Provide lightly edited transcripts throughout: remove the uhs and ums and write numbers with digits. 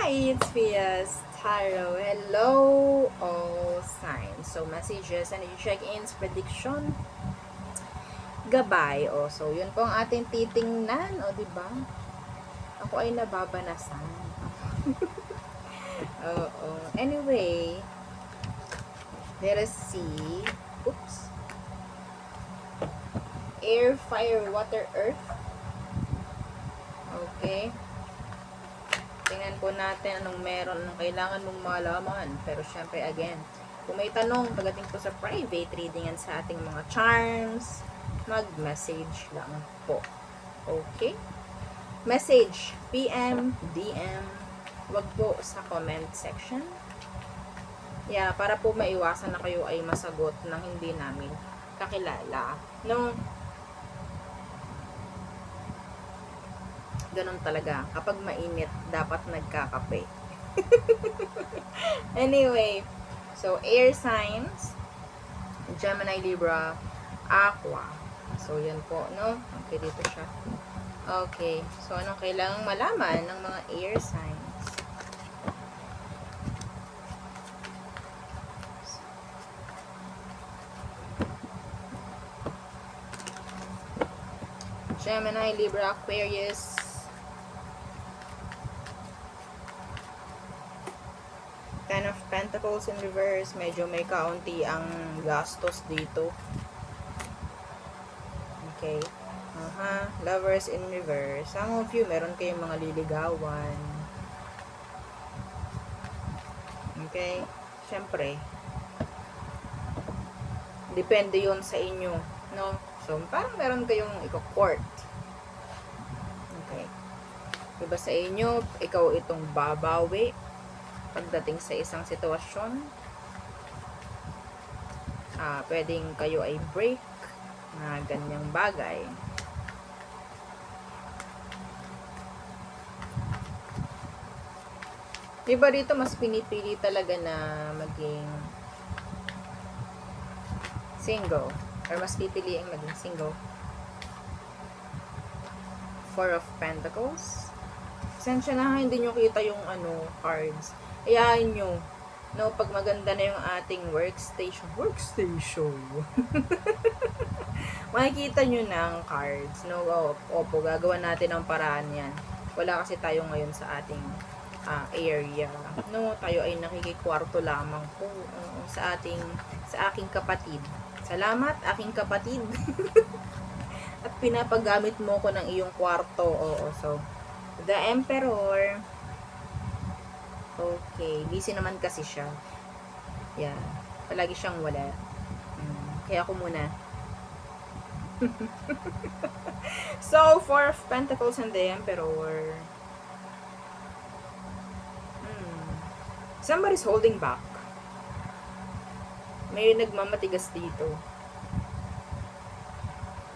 Hi, it's Fias Tarot. Hello, all signs. So, messages and check-ins, prediction, gabay. So, yun po ang ating titingnan. Diba? Ako ay nababanasan. Oo. Anyway, let us see. Oops. Air, fire, water, earth. Okay. Tingnan po natin anong meron, anong kailangan mong malaman. Pero syempre, again, kung may tanong pagdating po sa private readingan sa ating mga charms, mag-message lang po. Okay? Message, PM, DM, wag po sa comment section. Yeah, para po maiwasan na kayo ay masagot ng hindi namin kakilala. No? Ganun talaga. Kapag mainit, dapat nagkakape. Anyway, so air signs, Gemini, Libra, Aqua. So, yan po, no? Okay, dito siya. Okay. So, anong kailangang malaman ng mga air signs? Gemini, Libra, Aquarius. Ten of Pentacles in reverse. Medyo may kaunti ang gastos dito. Okay. Lovers in reverse. Some of you, meron kayong mga liligawan. Okay. Siyempre, depende yon sa inyo. No? So, parang meron kayong i-court. Okay. Diba sa inyo, ikaw itong babawi pagdating sa isang sitwasyon. Pwedeng kayo ay break na ganyang bagay. Diba dito mas pinipili talaga na maging single, or mas pipili ang maging single. Four of Pentacles. Sensya na hindi nyo kita yung cards. Ayain nyo, no, pag maganda na yung ating workstation, makikita nyo na ang cards, no. Opo, gagawa natin ang paraan yan. Wala kasi tayo ngayon sa ating area, no. Tayo ay nakikikwarto lamang po sa aking kapatid. Salamat, aking kapatid. At pinapagamit mo ko ng iyong kwarto. So the Emperor. Okay, busy naman kasi siya. Yeah, palagi siyang wala. Kaya ako muna. So, Four of Pentacles and the Emperor. Somebody's holding back. May nagmamatigas dito.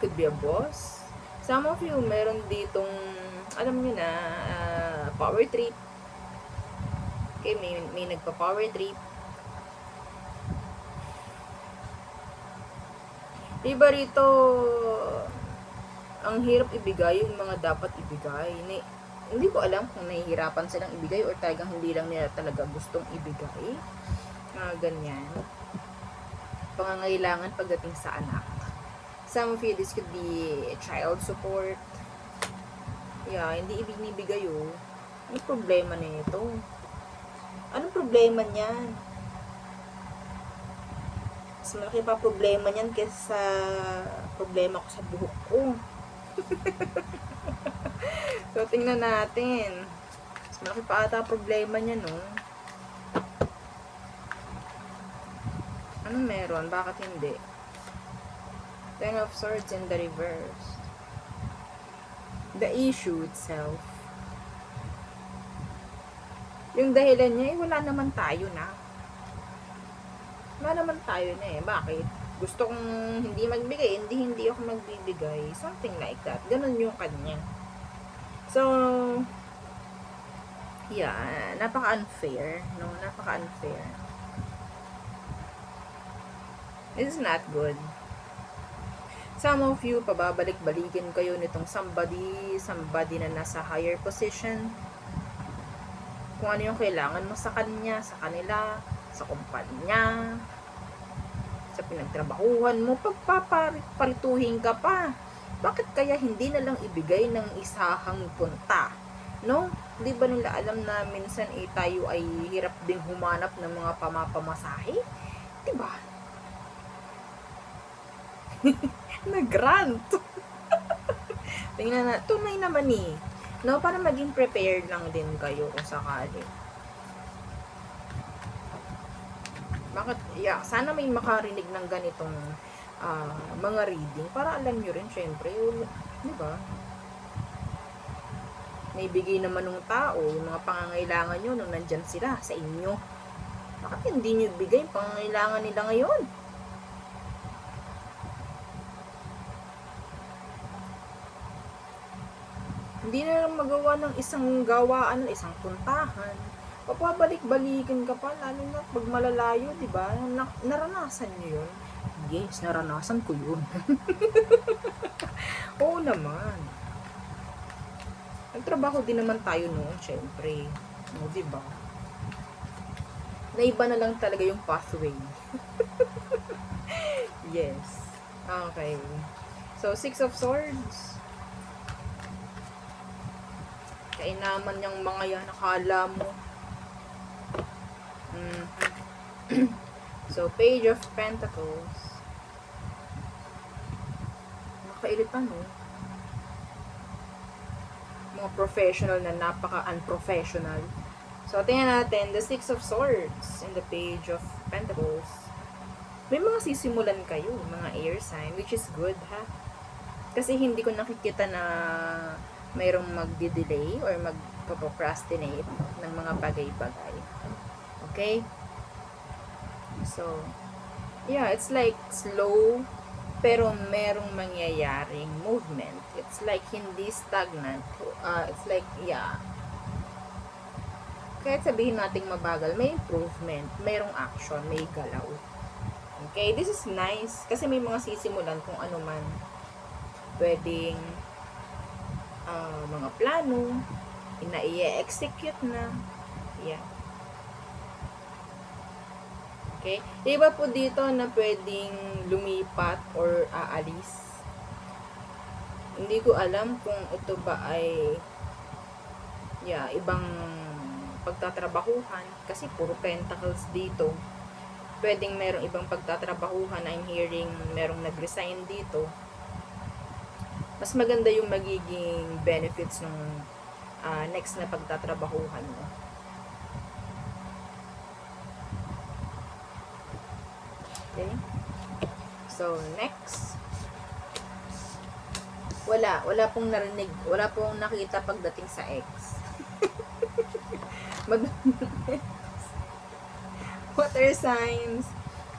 Could be a boss. Some of you, meron ditong, alam nyo na, power trip. Okay, may nagpa-power trip. Diba rito, ang hirap ibigay yung mga dapat ibigay. Hindi ko alam kung nahihirapan silang ibigay or talagang hindi lang nila talaga gustong ibigay. Ganyan. Pangangailangan pagdating sa anak. Some of you, this could be child support. Yeah, hindi ibinibigay Ano problema nito? Anong problema niyan? Mas malaki pa problema niyan kaysa problema ko sa buhok ko. So, tingnan natin. Mas malaki pa ata problema niya, no? Anong meron? Bakit hindi? Ten of Swords in the reverse. The issue itself. Yung dahilan niya, wala naman tayo na. Wala naman tayo na Bakit? Gusto kong hindi magbigay, hindi ako magbibigay. Something like that. Ganun yung kanya. So, yeah, napaka-unfair. No? Napaka-unfair. This is not good. Some of you, pababalik-balikin kayo nitong somebody na nasa higher position. kung ano yung kailangan mo sa kanya, sa kanila, sa kumpanya, sa pinagtrabahuhan mo, pagpaparituhin ka pa. Bakit kaya hindi na lang ibigay ng isahang punta? No? Di ba nila alam na minsan tayo ay hirap ding humanap ng mga pamapamasahe? Di ba? Nag-grant. Tingnan na, tunay naman eh. No, para maging prepared lang din kayo kung sakali. Bakit, sana may makarinig ng ganitong mga reading para alam nyo rin, syempre, di ba? May bigay naman ng tao, yung mga pangangailangan nyo nung nandyan sila sa inyo. Bakit hindi nyo bigay yung pangangailangan nila ngayon? Hindi na lang magawa ng isang gawaan, isang puntahan. Papabalik-balikan ka pa, lalo na pag malalayo, di ba? Naranasan nyo yun? Yes, naranasan ko yun. Oo naman. Nagtrabaho din naman tayo noon, syempre. No, di ba? Naiba na lang talaga yung pathway. Yes. Okay. So, 6 of Swords. Kainaman yung mga yan, nakala mo. So, Page of Pentacles. Nakailitan, no? Mga professional na napaka-unprofessional. So, tingnan natin, the 6 of Swords and the Page of Pentacles. May mga sisimulan kayo, mga air sign, which is good, ha? Kasi hindi ko nakikita na mayroong magdi-delay or magpo-procrastinate ng mga bagay-bagay. Okay? So, yeah, it's like slow, pero merong mangyayaring movement. It's like hindi stagnant. It's like, yeah. Kahit sabihin nating mabagal, may improvement, mayroong action, may galaw. Okay? This is nice. Kasi may mga sisimulan kung ano man. Pwedeng mga plano, i-execute na. Yeah. Okay? Iba po dito na pwedeng lumipat or aalis. Hindi ko alam kung ito ba ay ibang pagtatrabahuhan kasi puro pentacles dito. Pwedeng merong ibang pagtatrabahuhan. I'm hearing merong nag-resign dito. Mas maganda yung magiging benefits ng next na pagtatrabahuhan mo. Okay? So, next. Wala pong narinig, wala pong nakita pagdating sa ex. Water signs,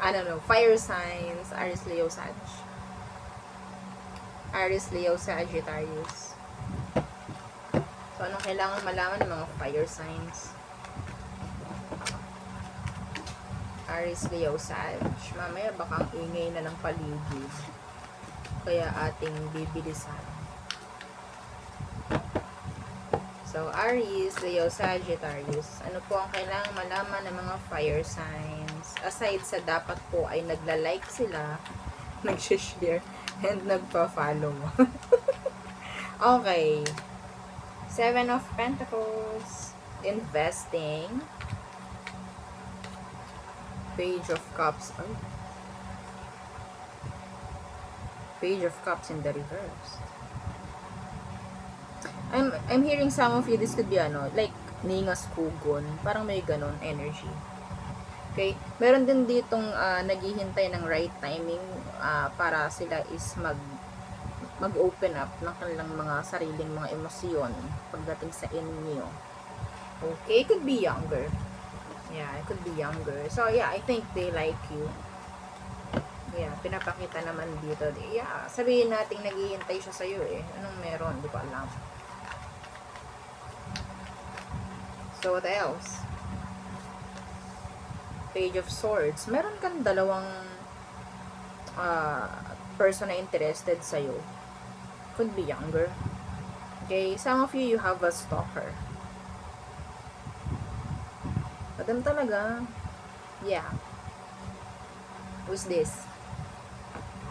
I don't know, fire signs, Aries, Leo, Sag. Aries, Leo, Sagittarius. So, anong kailangan malaman ng mga fire signs? Aries, Leo, Sag. Mamaya baka ang ingay na ng paligid. Kaya ating bibilisan. So, Aries, Leo, Sagittarius. Ano po ang kailangan malaman ng mga fire signs? Aside sa dapat po ay nagla-like sila, nag-share, and nagpa-follow. Okay. 7 of Pentacles. Investing. Page of Cups. Oh. Page of Cups in the reverse. I'm hearing some of you, this could be like Ningas Kugon. Parang may ganon energy. Okay? Meron din ditong naghihintay ng right timing para sila is mag-open up ng kanilang mga sariling mga emosyon pagdating sa inyo. Okay? It could be younger. Yeah, it could be younger. So, yeah, I think they like you. Yeah, pinapakita naman dito. Yeah, sabihin natin naghihintay siya sa'yo eh. Anong meron? Di ko alam. So, what else? Page of Swords. Meron kang dalawang person na interested sa'yo. Could be younger. Okay? Some of you have a stalker. Madam talaga. Yeah. Who's this?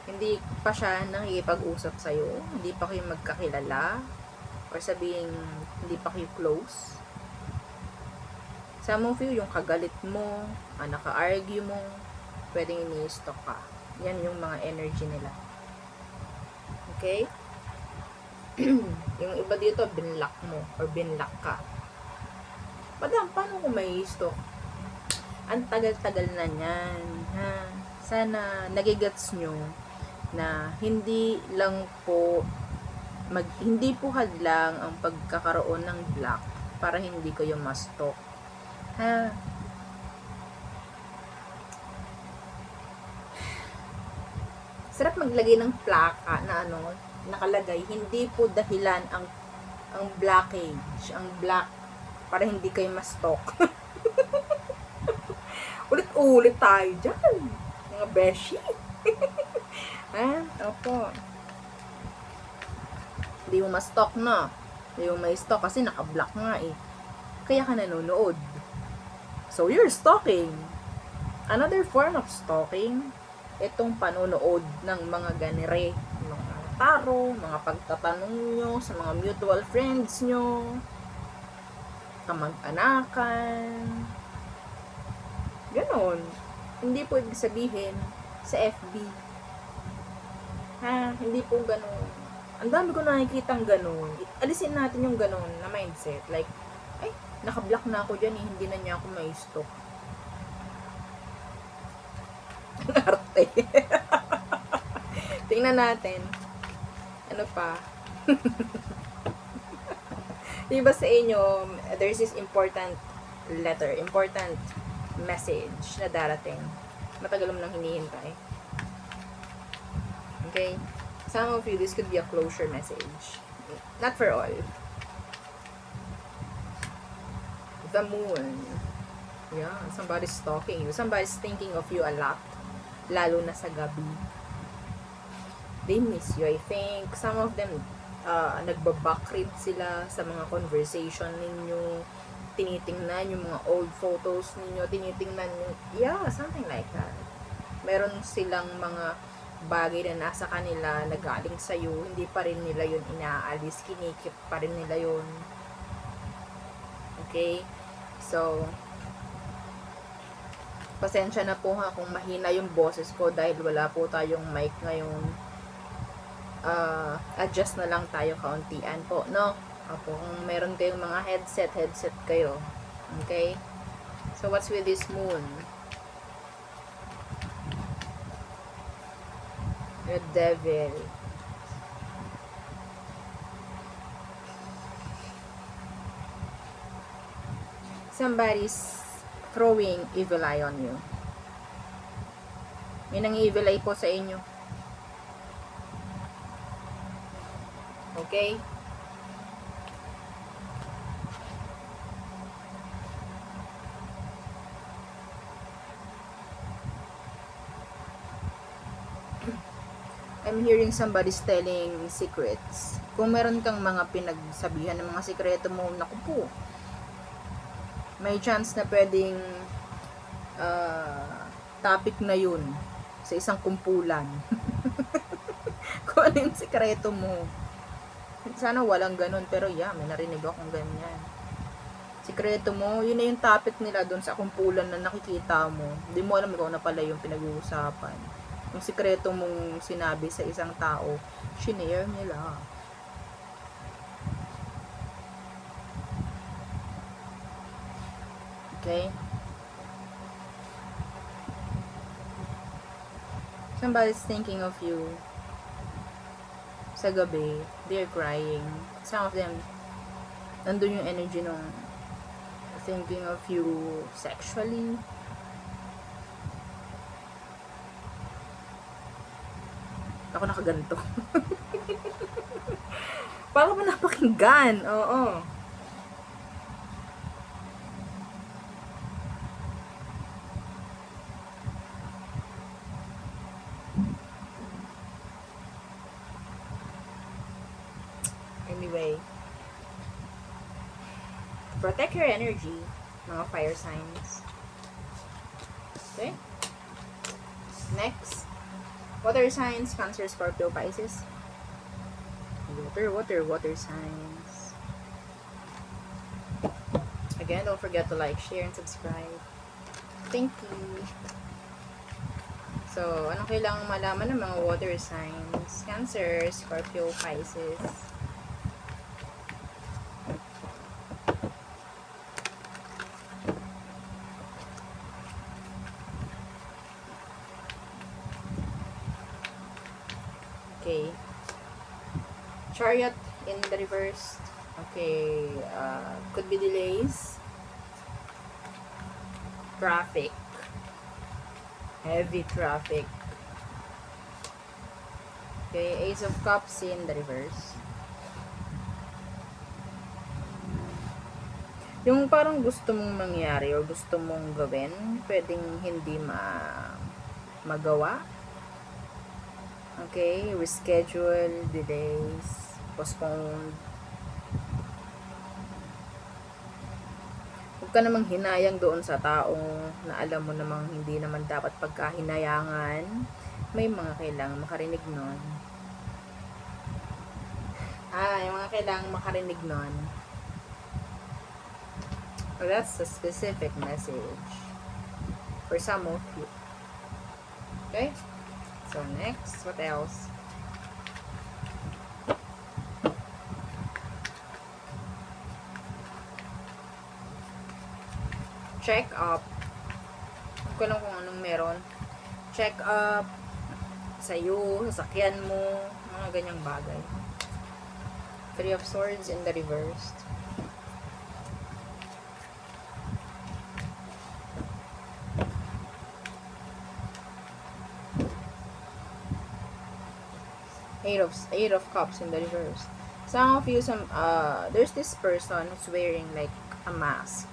Hindi pa siya nakikipag-usap sa'yo. Hindi pa kayo magkakilala. Or sabihin, hindi pa kayo close. Some of you, yung kagalit mo, naka-argue mo, pwedeng ini-stalk ka. Yan yung mga energy nila. Okay? Yung iba dito, binlock mo or binlock ka. Madam, paano kung may stalk? Ang tagal-tagal na yan. Ha? Sana nagigets nyo na hindi lang po hindi po hadlang ang pagkakaroon ng block para hindi kayo ma-stalk. Ha? Sarap maglagay ng plaka na nakalagay, hindi po dahilan ang blockage, ang block para hindi kayo ma-stalk. Ulit-ulit tayo dyan, mga beshi. Ha? Opo. Hindi mo ma-stalk na. Hindi mo ma-stalk kasi naka-block nga eh. Kaya ka nanonood. So, you're stalking. Another form of stalking, itong panonood ng mga ganire, mga taro, mga pagtatanong nyo sa mga mutual friends nyo, kamag-anakan, ganon. Hindi po ibig sabihin sa FB. Ha? Hindi po ganon. Ang dami ko nakikitang ganon. Alisin natin yung ganon na mindset. Like, ay, naka-block na ako dyan eh. Hindi na niya ako ma-stalk. Arte. Tingnan natin. Ano pa? Diba sa inyo, there's this important letter, important message na darating. Matagal mo nang hinihintay. Okay? Some of you, this could be a closure message. Not for all. The moon. Yeah, somebody's stalking you. Somebody's thinking of you a lot. Lalo na sa gabi. They miss you. I think some of them nagbabackread sila sa mga conversation ninyo. Tinitingnan yung mga old photos ninyo. Tinitingnan yung, yeah, something like that. Meron silang mga bagay na nasa kanila na galing sa'yo. Hindi pa rin nila yun inaalis. Kinikip pa rin nila yun. Okay? So, pasensya na po ha kung mahina yung boses ko dahil wala po tayong mic ngayon. Adjust na lang tayo kauntian po, no? Opo, kung meron kayong mga headset kayo. Okay? So, what's with this moon? The devil. Somebody's throwing evil eye on you. May nang evil eye po sa inyo. Okay? I'm hearing somebody's telling secrets. Kung meron kang mga pinagsabihan ng mga sikreto mo, naku po, may chance na pwedeng topic na yun sa isang kumpulan. Kung ano yung sikreto mo. Sana walang ganun, pero yeah, may narinig akong ganyan. Sikreto mo, yun na yung topic nila doon sa kumpulan na nakikita mo. Hindi mo alam ikaw na pala yung pinag-uusapan. Yung sikreto mong sinabi sa isang tao, shinare nila. Okay? Somebody's thinking of you sa gabi. They're crying. Some of them, nandun yung energy nung thinking of you sexually. Ako nakaganto. Para ba napakinggan? Oo. Anyway, protect your energy. mga fire signs. Okay? Next, water signs, Cancer, Scorpio, Pisces. Water signs. Again, don't forget to like, share, and subscribe. Thank you. So, anong kailangang malaman ng mga water signs? Cancer, Scorpio, Pisces. Okay. Chariot in the reverse. Okay. Could be delays. Traffic. Heavy traffic. Okay. Ace of Cups in the reverse. Yung parang gusto mong mangyari or gusto mong gawin, pwedeng hindi magawa. Okay, reschedule, delays, postponed. Huwag ka namang hinayang doon sa taong na alam mo namang hindi naman dapat pagkahinayangan. May mga kailangang makarinig nun. Yung mga kailangang makarinig nun. So that's a specific message for some of you. Okay? So next, what else? Check up. Huwag ko lang kung anong meron. Check up sa'yo, sasakyan mo, mga ganyang bagay. Three of Swords in the reversed. Eight of Cups in the reverse. Some of you, there's this person who's wearing like a mask.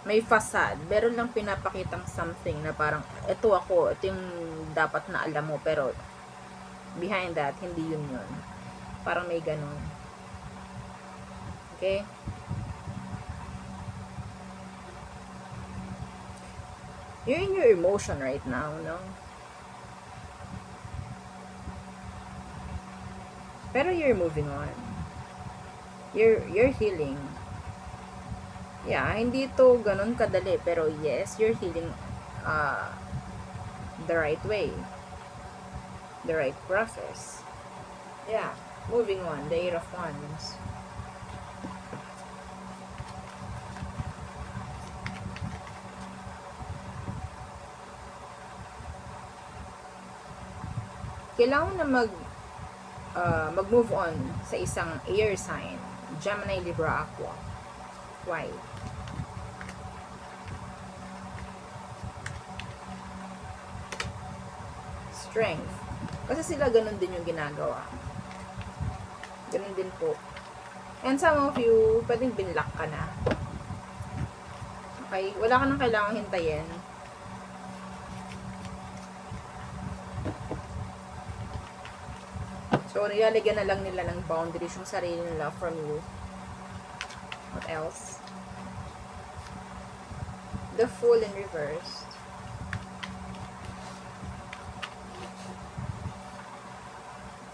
May facade. Meron lang pinapakitang something na parang, ito yung dapat na alam mo, pero behind that, hindi yun. Parang may ganun. Okay? You're in your emotion right now, no? Pero you're moving on. You're healing. Yeah, hindi to ganun kadali, pero yes, you're healing the right way. The right process. Yeah, moving on. The Eight of Wands. Kailangan na mag-move on sa isang air sign. Gemini, Libra, Aqua. Why? Strength. Kasi sila ganun din yung ginagawa. Ganun din po. And some of you, pwedeng binlock ka na. Okay? Wala ka nang kailangang hintayin. So, nilalagyan na lang nila ng boundaries yung sarili nila from you. What else? The Fool in reverse.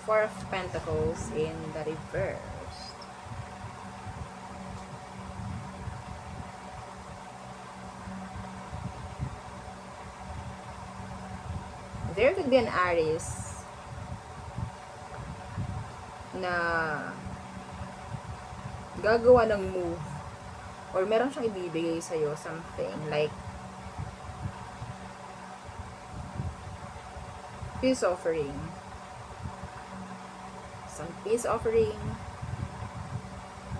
Four of Pentacles in the reverse. There could be an Aries na gagawa ng move or meron siyang ibibigay sa'yo something like peace offering, some peace offering.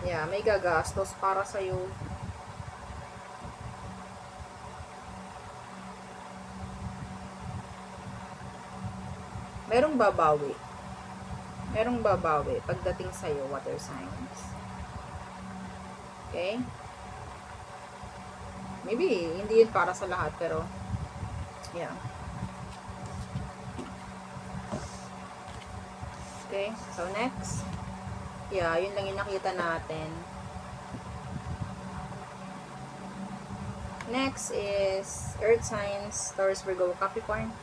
Yeah, may gagastos para sa'yo. Merong babawi pagdating sa'yo, water signs. Okay? Maybe, hindi yun para sa lahat, pero, yeah. Okay, so next. Yeah, yun lang yung nakita natin. Next is Earth signs, Taurus, Virgo, Capricorn.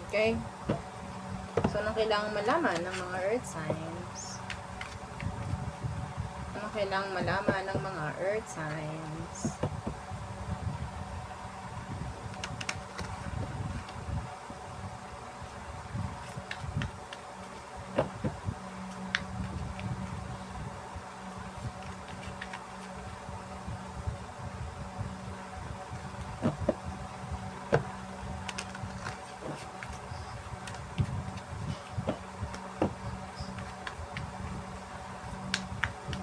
Okay? So, anong kailangan malaman ng mga Earth signs? Anong kailangan malaman ng mga Earth signs?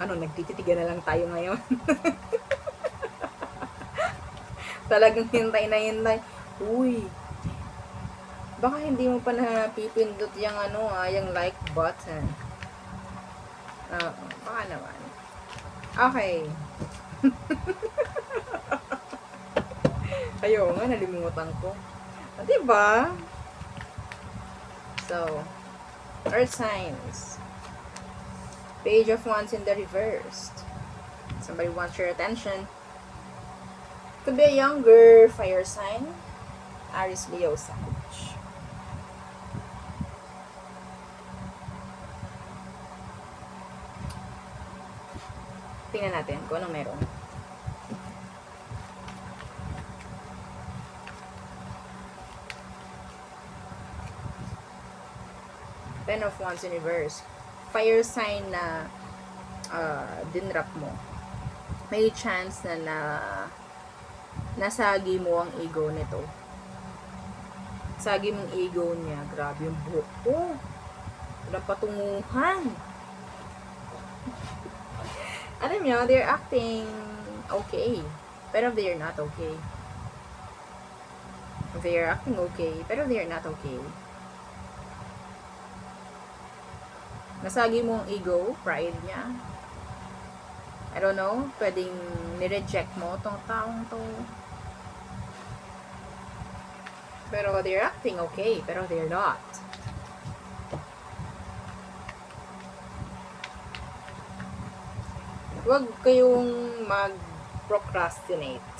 Ano, nagtititigan na lang tayo ngayon. Talagang hintay na hintay. Uy, baka hindi mo pa napipindot yung yung like button. Baka naman. Okay. Ayaw nga, nalimutan ko. Diba? So, Earth signs. Page of Wands in the reversed. Somebody wants your attention. Could be a younger fire sign. Aries, Leo, Sag. Tingnan natin kung anong meron. Ten of Wands in reverse. Fire sign na dinrap mo. May chance na nasagi mo ang ego nito. Sagi mong ego niya. Grabe yung buhok ko. Walang patunguhan. Alam nyo, they're acting okay. Pero they're not okay. They're acting okay, pero they're not okay. Nasagi mo ang ego, pride niya. I don't know, pwedeng nireject mo tong taong to. Pero they're acting okay, pero they're not. Huwag kayong mag-procrastinate.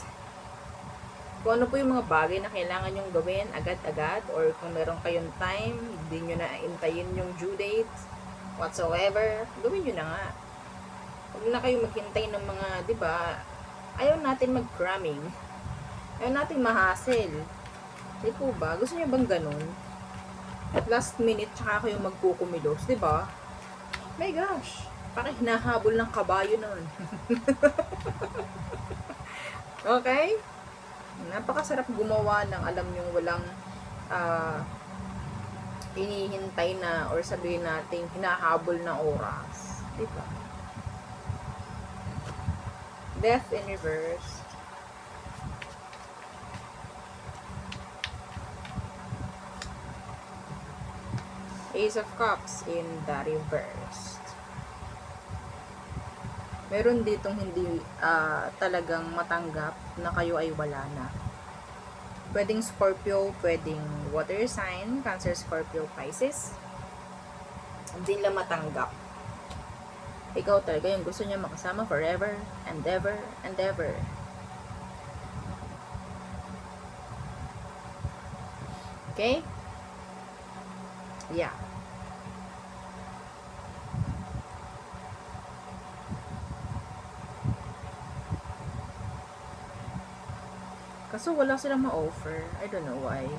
Kung ano po yung mga bagay na kailangan nyong gawin agad-agad, or kung meron kayong time, hindi nyo na intayin yung due date, whatsoever, gawin nyo na nga. Huwag na kayo maghintay ng mga, di ba, ayaw natin mag-cramming. Ayaw natin ma-hassle. Di po ba? Gusto nyo bang ganun? Last minute, tsaka kayo magkukumilos, di ba? My gosh, parang hinahabol ng kabayo nun. Okay? Napakasarap gumawa ng alam nyo walang hinihintay na, or sabihin natin hinahabol na oras, diba? Death in reverse. Ace of Cups in the reverse. Meron ditong hindi talagang matanggap na kayo ay wala na. Pwedeng Scorpio, pwedeng water sign, Cancer, Scorpio, Pisces. Hindi nila matanggap. Ikaw talaga yung gusto niya makasama forever and ever and ever. Okay? Yeah. Kaso wala silang ma-offer. I don't know why.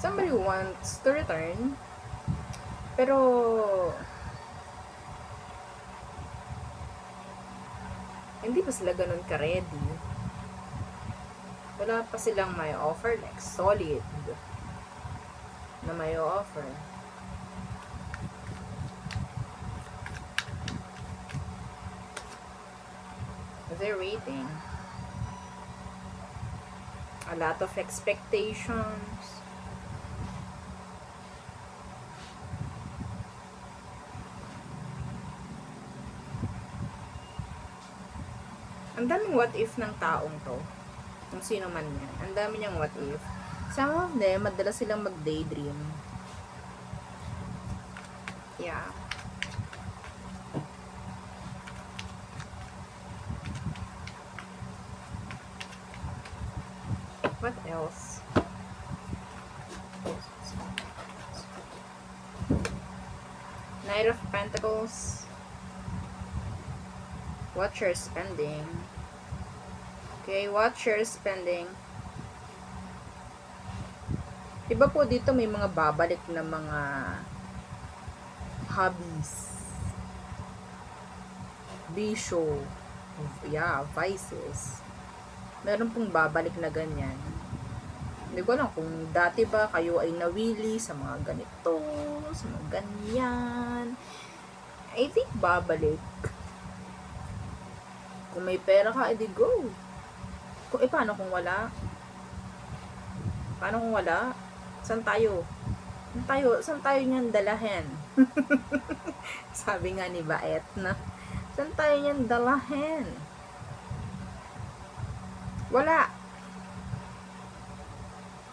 Somebody wants to return. Pero hindi pa sila ganun ka-ready. Wala pa silang may offer, like solid na may offer. They're waiting. A lot of expectations. Ang daming what if ng taong to. Kung sino man yan. Ang dami niyang what if. Some of them, madalas silang mag-daydream. Yeah. What else? Knight of Pentacles. Watch your spending. Okay, watch your spending. Iba po dito may mga babalik na mga hobbies. Bisyo. Yeah, vices. Meron pong babalik na ganyan. Hindi ko alam kung dati ba kayo ay nawili sa mga ganito, sa mga ganyan. I think babalik. Kung may pera ka, edi go. Paano kung wala? Paano kung wala? Saan tayo? Saan tayo niyan dalahin? Sabi nga ni Baet na, saan tayo niyan dalahin? Wala.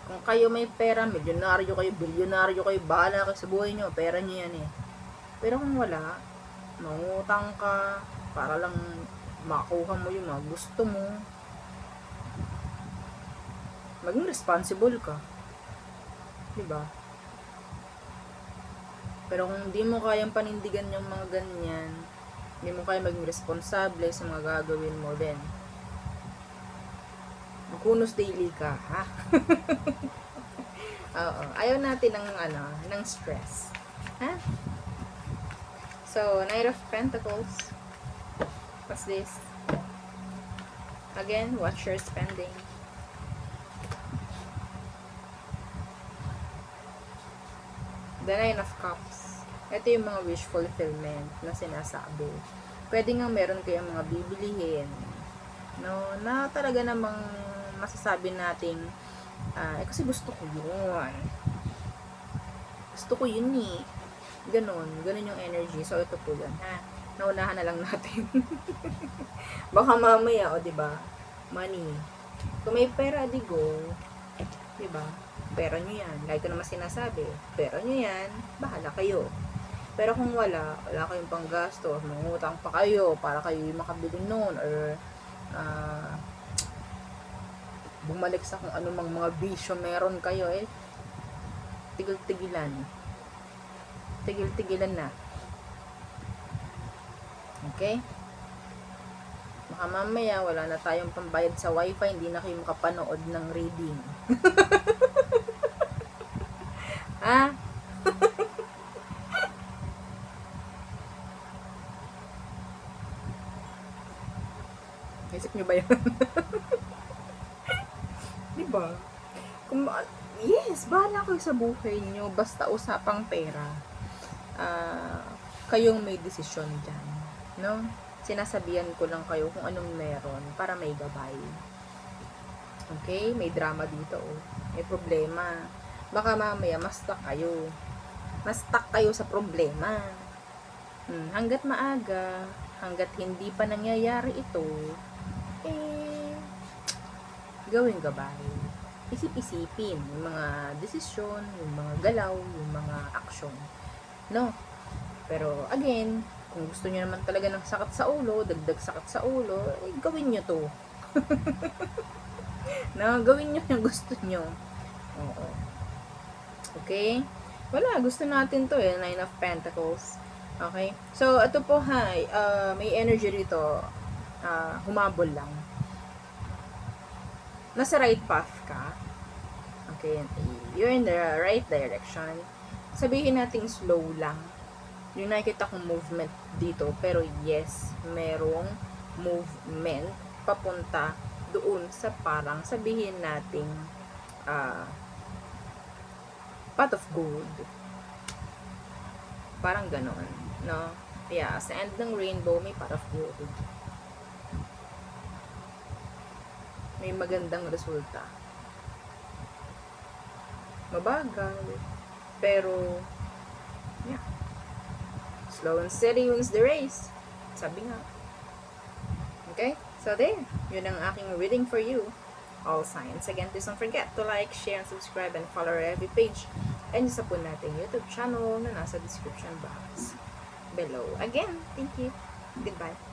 Kung kayo may pera, milyonaryo kayo, bilyonaryo kayo, bahala kayo sa buhay nyo, pera nyo yan eh. Pero kung wala, mangutang ka, para lang makuha mo yung mga gusto mo, maging responsible ka. Diba? Pero kung hindi mo kayang panindigan yung mga ganyan, hindi mo kaya maging responsable sa mga gagawin mo, then magkunos daily ka, ha? Oo. Ayaw natin ng stress. Ha? So, Knight of Pentacles. What's this? Again, watch your spending. The Nine of Cups. Ito yung mga wish fulfillment na sinasabi. Pwede nga meron kayong mga bibilihin, no, na talaga namang masasabi nating kasi gusto ko yun. Gusto ko yun eh. Ganon yung energy. So, ito po yun, ha? Naunahan na lang natin. Baka mamaya, o, diba? Money. Kung may pera, di go. Diba? Pera nyo yan. Like ko naman sinasabi, pera nyo yan, bahala kayo. Pero kung wala kayong panggasto, mangutang pa kayo para kayo makabili noon, or bumalik sa kung anumang mga bisyo meron kayo, tigil-tigilan na. Okay? Baka mamaya wala na tayong pambayad sa wifi, hindi na kayo makapanood ng reading. Ha? Isip nyo ba yan? Diba? Yes, bahala kayo sa buhay nyo. Basta usapang pera. Kayong may desisyon dyan. No? Sinasabihan ko lang kayo kung anong meron para may gabay. Okay? May drama dito. Oh. May problema. Baka mamaya ma-stuck kayo. Ma-stuck kayo sa problema. Hanggat maaga, hanggat hindi pa nangyayari ito, gawing gabay. Isip-isipin yung mga desisyon, yung mga galaw, yung mga aksyon. No? Pero again, kung gusto nyo naman talaga ng sakit sa ulo, dagdag sakit sa ulo, gawin nyo to. No? Gawin nyo yung gusto nyo. Oo. Okay? Wala, gusto natin to Nine of Pentacles. Okay? So, ito po may energy rito. Humabol lang. Nasa right path ka. Okay? You're in the right direction. Sabihin natin slow lang. Yung nakikita kong movement dito, pero yes, merong movement papunta doon sa parang sabihin nating pot of gold. Parang ganon, no? Yeah, sa end ng rainbow, may pot of gold. May magandang resulta. Mabagal, pero yeah. Slow and steady wins the race. Sabi nga. Okay? So there, yun ang aking reading for you. all signs. Again, please don't forget to like, share, and subscribe, and follow our every page. And isa po natin YouTube channel na nasa description box below. Again, thank you. Goodbye.